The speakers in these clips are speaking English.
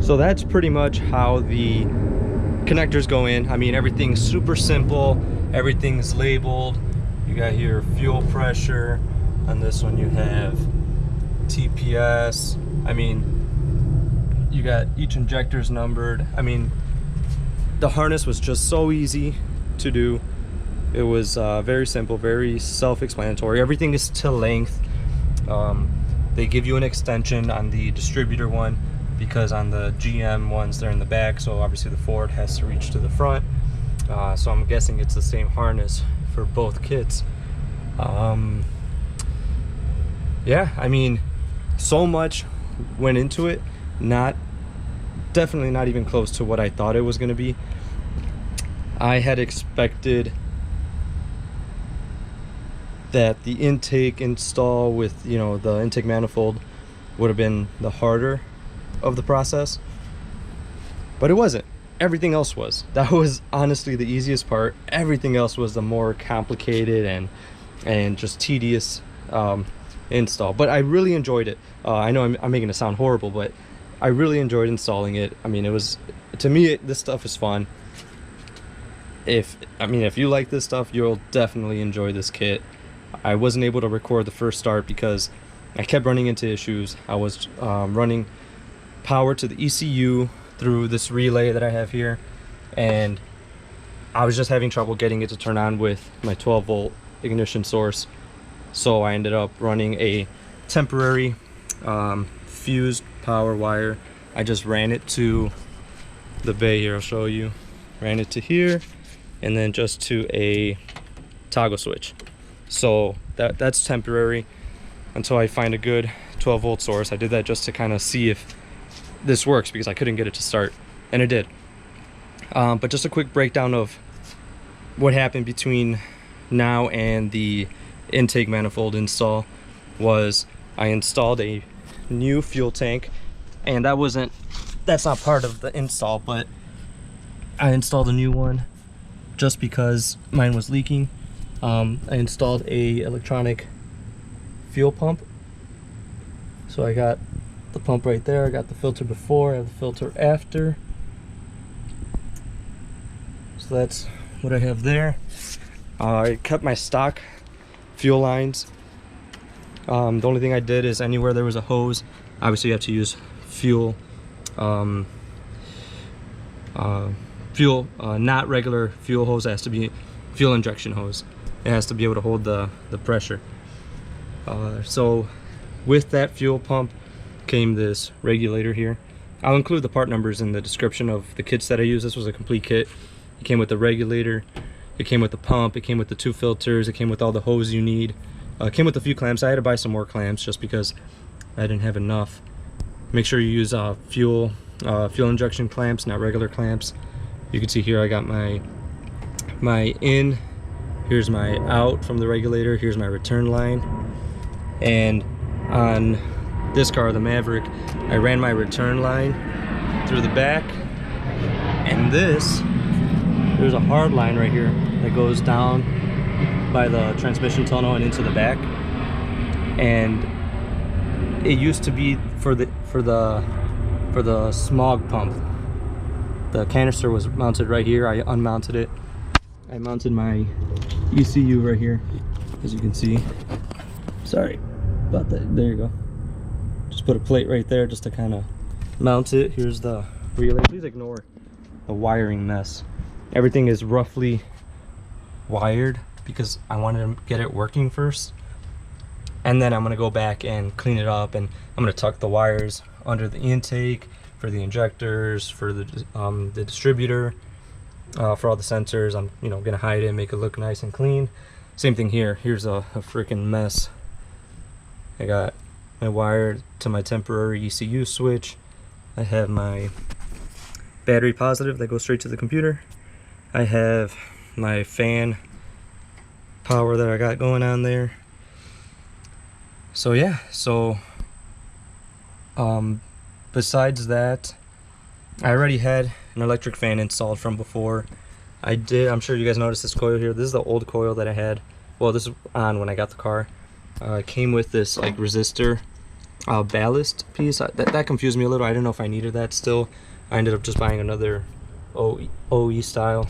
So that's pretty much how the connectors go in. I mean, everything's super simple, everything's labeled. You got here fuel pressure. On this one you have TPS. I mean, you got each injector's numbered. I mean, the harness was just so easy to do. It was very simple, very self-explanatory. Everything is to length. They give you an extension on the distributor one, because on the GM ones they're in the back, so obviously the Ford has to reach to the front. So I'm guessing it's the same harness for both kits. Yeah, I mean, so much went into it. Definitely not even close to what I thought it was going to be. I had expected that the intake install with, you know, the intake manifold would have been the harder of the process, but it wasn't. Everything else was. That was honestly the easiest part. Everything else was the more complicated and just tedious install. But I really enjoyed it. I know I'm making it sound horrible, but I really enjoyed installing it. I mean, it was, to me, this stuff is fun. If you like this stuff, you'll definitely enjoy this kit. I wasn't able to record the first start because I kept running into issues. I was running power to the ECU through this relay that I have here, and I was just having trouble getting it to turn on with my 12-volt ignition source. So I ended up running a temporary fused power wire. I just ran it to the bay here. I'll show you. Ran it to here, and then just to a toggle switch. So that's temporary until I find a good 12-volt source. I did that just to kind of see if this works, because I couldn't get it to start, and it did. But just a quick breakdown of what happened between now and the intake manifold install was I installed a new fuel tank, and that's not part of the install, but I installed a new one just because mine was leaking. I installed a electronic fuel pump, so I got the pump right there. I got the filter before, I have the filter after, so that's what I have there. I kept my stock fuel lines. The only thing I did is anywhere there was a hose, obviously you have to use fuel, not regular fuel hose. It has to be fuel injection hose. It has to be able to hold the pressure. So with that fuel pump came this regulator here. I'll include the part numbers in the description of the kits that I use. This was a complete kit. It came with the regulator, it came with the pump, it came with the 2 filters, it came with all the hose you need. It came with a few clamps. I had to buy some more clamps just because I didn't have enough. Make sure you use fuel injection clamps, not regular clamps. You can see here I got my in, here's my out from the regulator, here's my return line. And on this car, the Maverick, I ran my return line through the back, and there's a hard line right here that goes down by the transmission tunnel and into the back. And it used to be for the smog pump. The canister was mounted right here. I unmounted it. I mounted my ECU right here, as you can see. Sorry about that. There you go. Just put a plate right there just to kind of mount it. Here's the relay. Please ignore the wiring mess. Everything is roughly wired because I wanted to get it working first, and then I'm going to go back and clean it up, and I'm going to tuck the wires under the intake for the injectors, for the distributor, for all the sensors. I'm going to hide it and make it look nice and clean. Same thing here. Here's a freaking mess. I got my wire to my temporary ECU switch. I have my battery positive that goes straight to the computer. I have my fan power that I got going on there. So yeah, besides that, I already had an electric fan installed from before. I'm sure you guys noticed this coil here. This is the old coil that I had. Well, this is on when I got the car. It came with this like resistor ballast piece. That confused me a little. I didn't know if I needed that still. I ended up just buying another OE style.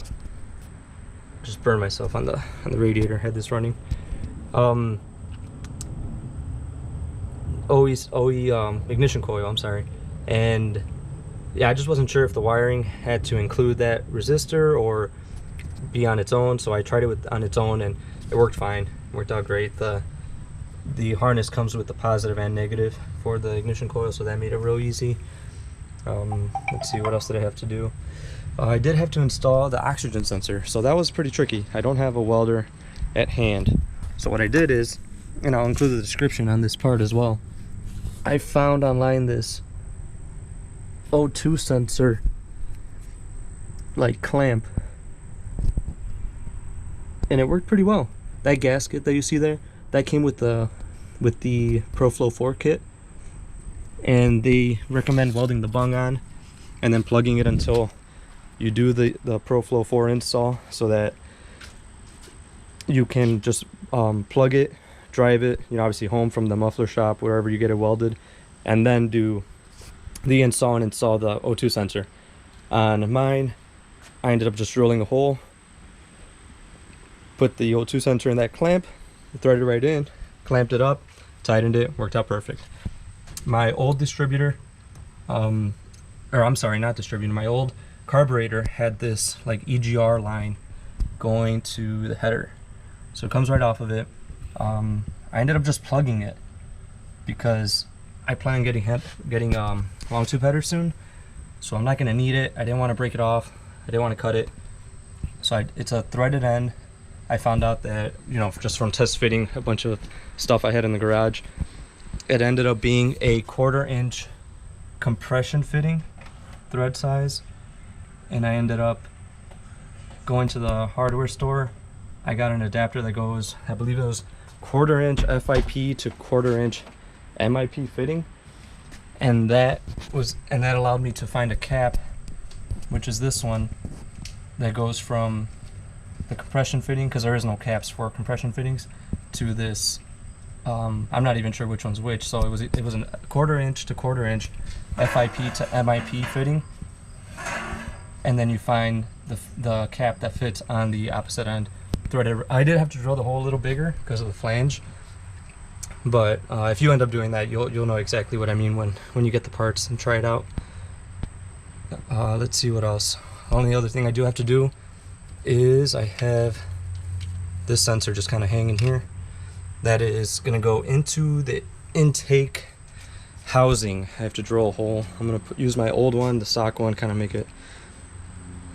Just burned myself on the radiator. Had this running. OE ignition coil, I'm sorry. And yeah, I just wasn't sure if the wiring had to include that resistor or be on its own, so I tried it on its own and it worked fine. It worked out great. The harness comes with the positive and negative for the ignition coil, so that made it real easy. Let's see, what else did I have to do? I did have to install the oxygen sensor, so that was pretty tricky. I don't have a welder at hand, so what I did is, and I'll include the description on this part as well, I found online this O2 sensor like clamp, and it worked pretty well. That gasket that you see there, that came with the Pro Flo 4 kit, and they recommend welding the bung on and then plugging it until you do the Pro Flo 4 install, so that you can just plug it, drive it, you know, obviously home from the muffler shop, wherever you get it welded, and then do the install and install the O2 sensor. On mine, I ended up just drilling a hole, put the O2 sensor in that clamp, threaded it right in, clamped it up, tightened it, worked out perfect. My old distributor, or I'm sorry, not distributor, my old carburetor had this like EGR line going to the header, so it comes right off of it. I ended up just plugging it because I plan on getting long tube header soon, so I'm not going to need it. I didn't want to break it off, I didn't want to cut it, so it's a threaded end. I found out that, you know, just from test fitting a bunch of stuff I had in the garage, it ended up being a 1/4 inch compression fitting thread size, and I ended up going to the hardware store. I got an adapter that goes, I believe it was 1/4 inch FIP to 1/4 inch MIP fitting, and that allowed me to find a cap, which is this one, that goes from the compression fitting, because there is no caps for compression fittings, to this I'm not even sure which one's which, so it was a 1/4 inch to 1/4 inch FIP to MIP fitting, and then you find the cap that fits on the opposite end threaded. I did have to drill the hole a little bigger because of the flange, but if you end up doing that, you'll know exactly what I mean when you get the parts and try it out. Let's see what else. Only other thing I do have to do is I have this sensor just kind of hanging here. That is going to go into the intake housing. I have to drill a hole. I'm going to use my old one, the stock one, kind of make it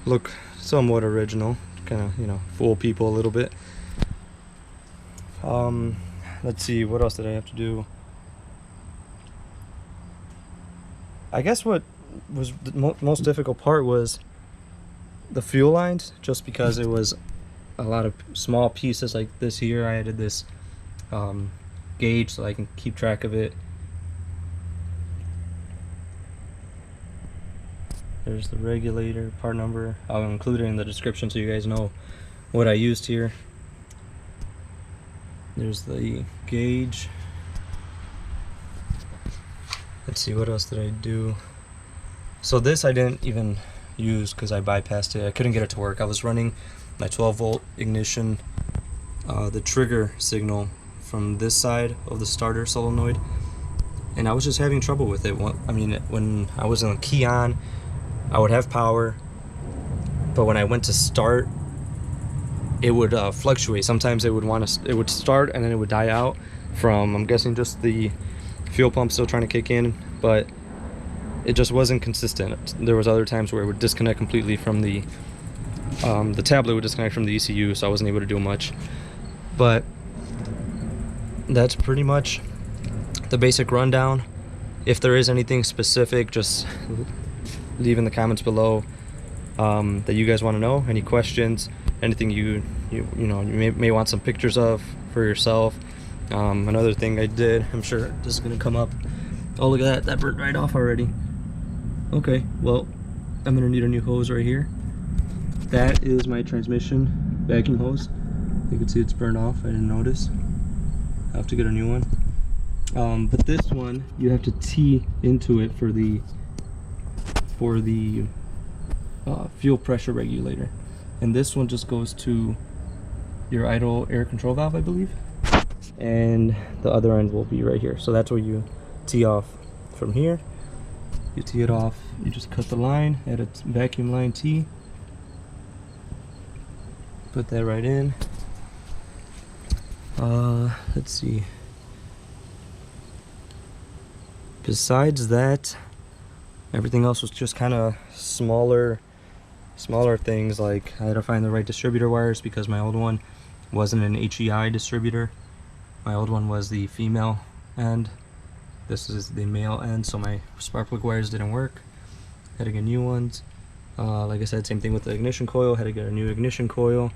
look somewhat original, kind of, you know, fool people a little bit. Let's see, what else did I have to do? I guess what was the most difficult part was the fuel lines, just because it was a lot of small pieces like this here. I added this gauge so I can keep track of it. There's the regulator part number. I'll include it in the description so you guys know what I used here. There's the gauge. Let's see, what else did I do? So this I didn't even use because I bypassed it. I couldn't get it to work. I was running my 12-volt ignition, the trigger signal from this side of the starter solenoid, and I was just having trouble with it. I mean, when I was in the key on, I would have power, but when I went to start, it would fluctuate. Sometimes it would start and then it would die out from, I'm guessing, just the fuel pump still trying to kick in, but it just wasn't consistent. There was other times where it would disconnect completely from the tablet would disconnect from the ECU, so I wasn't able to do much. But that's pretty much the basic rundown. If there is anything specific, just leave in the comments below that you guys want to know. Any questions, anything you may want some pictures of for yourself. Another thing I did, I'm sure this is gonna come up. Oh, look at that burnt right off already. Okay, well, I'm gonna need a new hose right here. That is my transmission vacuum hose. You can see it's burned off. I didn't notice. I have to get a new one. But this one you have to tee into it for the fuel pressure regulator, and this one just goes to your idle air control valve, I believe, and the other end will be right here. So that's where you tee off from here. You tee it off, you just cut the line at a vacuum line tee, put that right in. Let's see, besides that, everything else was just kind of smaller things. Like I had to find the right distributor wires because my old one wasn't an HEI distributor. My old one was the female end. This is the male end, so my spark plug wires didn't work. Had to get new ones. Like I said, same thing with the ignition coil. Had to get a new ignition coil.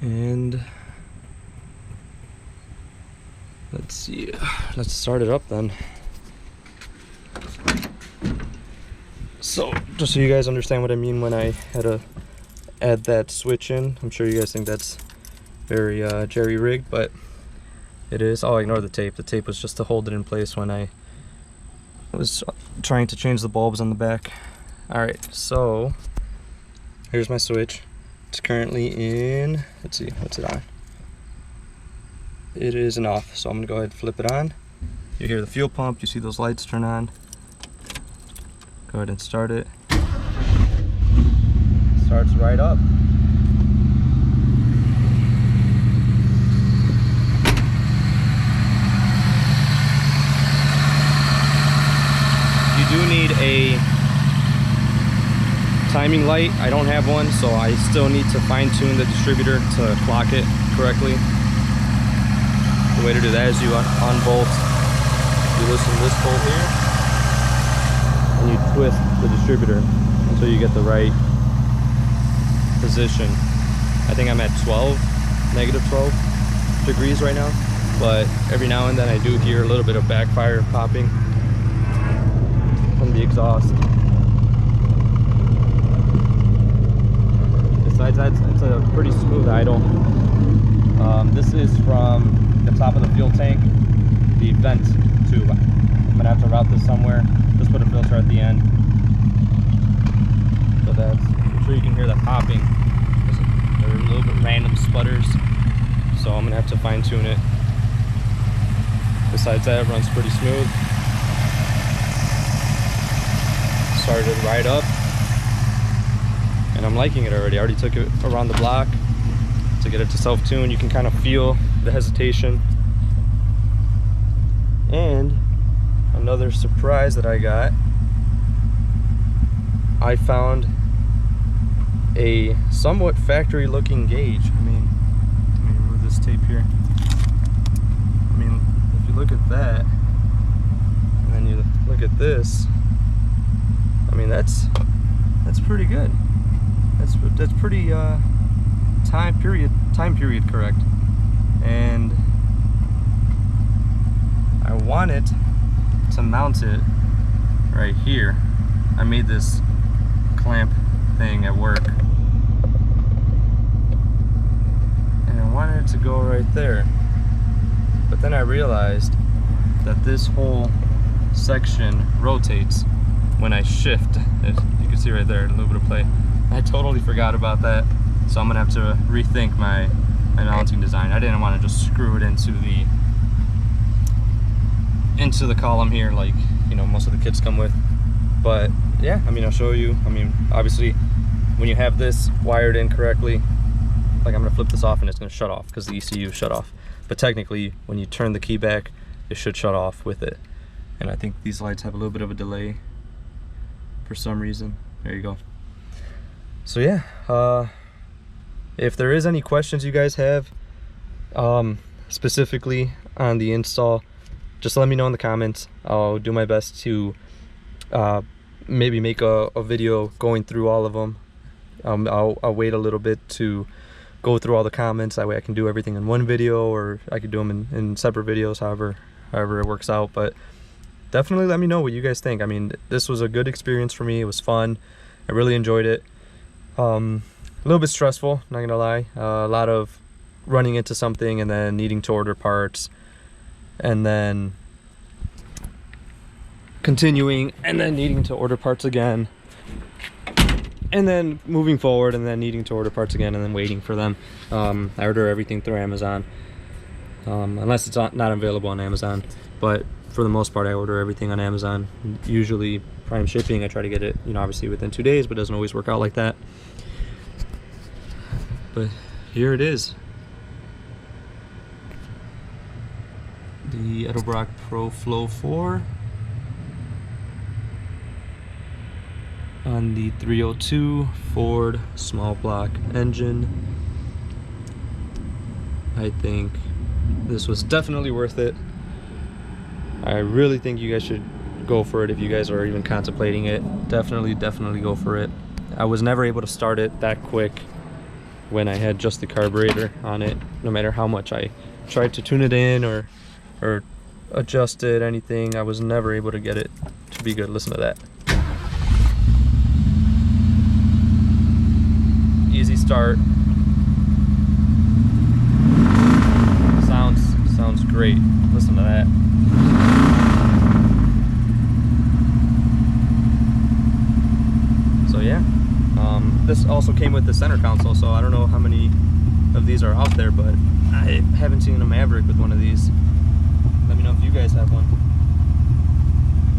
And let's see, let's start it up then. So just so you guys understand what I mean when I had to add that switch in, I'm sure you guys think that's very jerry-rigged, but it is. Oh, ignore the tape. The tape was just to hold it in place when I was trying to change the bulbs on the back. Alright, so here's my switch. It's currently in, let's see, what's it on? It is an off, so I'm gonna go ahead and flip it on. You hear the fuel pump, you see those lights turn on. Go ahead and start it. Starts right up. You do need a timing light. I don't have one, so I still need to fine-tune the distributor to clock it correctly. The way to do that is you unbolt, you loosen this bolt here, and you twist the distributor until you get the right position. I think I'm at negative 12 degrees right now, but every now and then I do hear a little bit of backfire popping from the exhaust. Besides that, it's a pretty smooth idle. This is from the top of the fuel tank, the vent tube. I'm gonna have to route this somewhere. Just put a filter at the end. So that's, I'm sure you can hear that popping. There are a little bit random sputters, so I'm gonna have to fine tune it. Besides that, it runs pretty smooth. Started right up, and I'm liking it already. I already took it around the block to get it to self-tune. You can kind of feel the hesitation. And another surprise that I got, I found a somewhat factory looking gauge. I mean, let me remove this tape here. I mean, if you look at that and then you look at this, I mean, that's pretty good. That's pretty time period correct. And I wanted to mount it right here. I made this clamp thing at work, and I wanted it to go right there, but then I realized that this whole section rotates when I shift. You can see right there, a little bit of play. I totally forgot about that, so I'm gonna have to rethink my mounting design. I didn't want to just screw it into the column here, like, you know, most of the kits come with. But yeah, I mean, I'll show you. I mean, obviously when you have this wired in correctly, like, I'm gonna flip this off and it's gonna shut off because the ECU shut off, but technically when you turn the key back, it should shut off with it. And I think these lights have a little bit of a delay for some reason. There you go. So yeah, if there is any questions you guys have, specifically on the install, just let me know in the comments. I'll do my best to maybe make a video going through all of them. I'll wait a little bit to go through all the comments. That way I can do everything in one video, or I could do them in separate videos, however it works out. But definitely let me know what you guys think. I mean, this was a good experience for me. It was fun. I really enjoyed it. A little bit stressful, not gonna lie. A lot of running into something and then needing to order parts, and then continuing, and then needing to order parts again, and then moving forward, and then needing to order parts again, and then waiting for them. I order everything through Amazon, unless it's not available on Amazon, but for the most part I order everything on Amazon. Usually prime shipping. I try to get it, you know, obviously within 2 days, but it doesn't always work out like that. But here it is, the Edelbrock Pro Flo 4 on the 302 Ford small block engine. I think this was definitely worth it. I really think you guys should go for it if you guys are even contemplating it. Definitely go for it. I was never able to start it that quick when I had just the carburetor on it, no matter how much I tried to tune it in or adjust it, anything. I was never able to get it to be good. Listen to that. Easy start. Sounds great. Listen to that. So yeah, this also came with the center console, so I don't know how many of these are out there, but I haven't seen a Maverick with one of these. Let me know if you guys have one.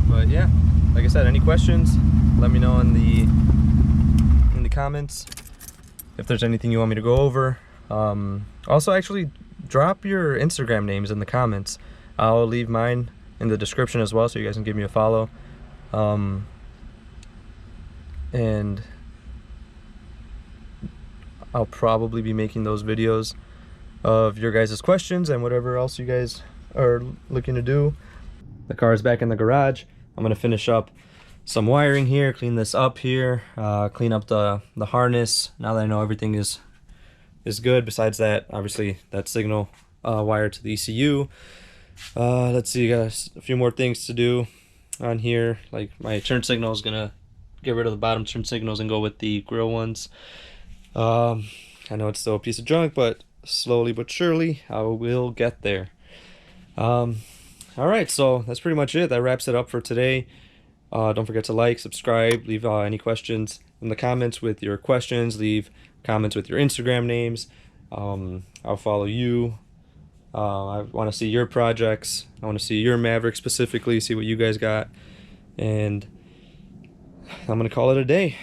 But yeah, like I said, any questions, let me know in the comments if there's anything you want me to go over. Also, actually, drop your Instagram names in the comments. I'll leave mine in the description as well, so you guys can give me a follow. And I'll probably be making those videos of your guys' questions and whatever else you guys are looking to do. The car is back in the garage. I'm gonna finish up some wiring here, clean this up here, clean up the harness now that I know everything is good. Besides that, obviously that signal wire to the ECU. Let's see, got a few more things to do on here. Like my turn signal is gonna get rid of the bottom turn signals and go with the grill ones. I know it's still a piece of junk, but slowly but surely I will get there. All right, so that's pretty much it. That wraps it up for today. Don't forget to like, subscribe, leave any questions in the comments with your questions, leave comments with your Instagram names. I'll follow you. I want to see your projects. I want to see your Maverick specifically, see what you guys got, and I'm gonna call it a day.